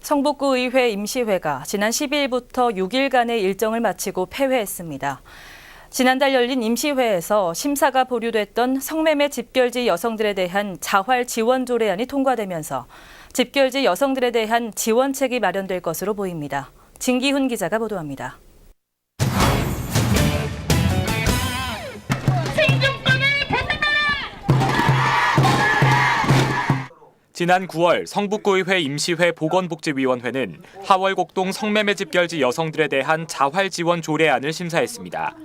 성북구의회 임시회가 지난 12일부터 6일간의 일정을 마치고 폐회했습니다. 지난달 열린 임시회에서 심사가 보류됐던 성매매 집결지 여성들에 대한 자활 지원 조례안이 통과되면서 집결지 여성들에 대한 지원책이 마련될 것으로 보입니다. 진기훈 기자가 보도합니다. 지난 9월 성북구의회 임시회 보건복지위원회는 하월곡동 성매매 집결지 여성들에 대한 자활 지원 조례안을 심사했습니다.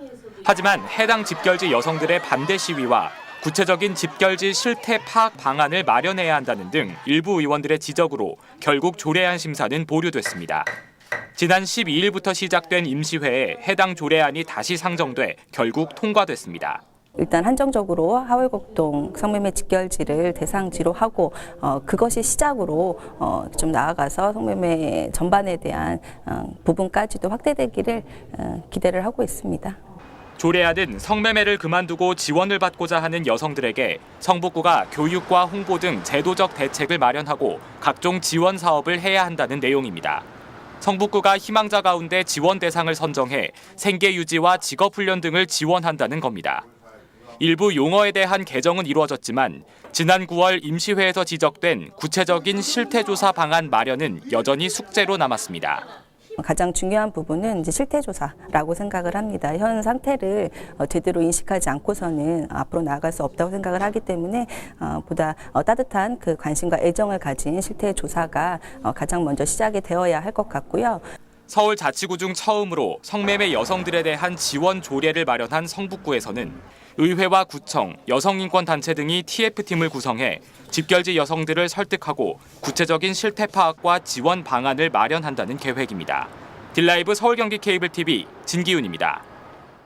하지만 해당 집결지 여성들의 반대 시위와 구체적인 집결지 실태 파악 방안을 마련해야 한다는 등 일부 의원들의 지적으로 결국 조례안 심사는 보류됐습니다. 지난 12일부터 시작된 임시회에 해당 조례안이 다시 상정돼 결국 통과됐습니다. 일단 한정적으로 하월곡동 성매매 집결지를 대상지로 하고 그것이 시작으로 좀 나아가서 성매매 전반에 대한 부분까지도 확대되기를 기대를 하고 있습니다. 조례안은 성매매를 그만두고 지원을 받고자 하는 여성들에게 성북구가 교육과 홍보 등 제도적 대책을 마련하고 각종 지원 사업을 해야 한다는 내용입니다. 성북구가 희망자 가운데 지원 대상을 선정해 생계 유지와 직업 훈련 등을 지원한다는 겁니다. 일부 용어에 대한 개정은 이루어졌지만 지난 9월 임시회에서 지적된 구체적인 실태조사 방안 마련은 여전히 숙제로 남았습니다. 가장 중요한 부분은 이제 실태조사라고 생각을 합니다. 현 상태를 제대로 인식하지 않고서는 앞으로 나아갈 수 없다고 생각을 하기 때문에 보다 따뜻한 그 관심과 애정을 가진 실태조사가 가장 먼저 시작이 되어야 할 것 같고요. 서울자치구 중 처음으로 성매매 여성들에 대한 지원 조례를 마련한 성북구에서는 의회와 구청, 여성인권단체 등이 TF팀을 구성해 집결지 여성들을 설득하고 구체적인 실태 파악과 지원 방안을 마련한다는 계획입니다. 딜라이브 서울 경기 케이블 TV 진기훈입니다.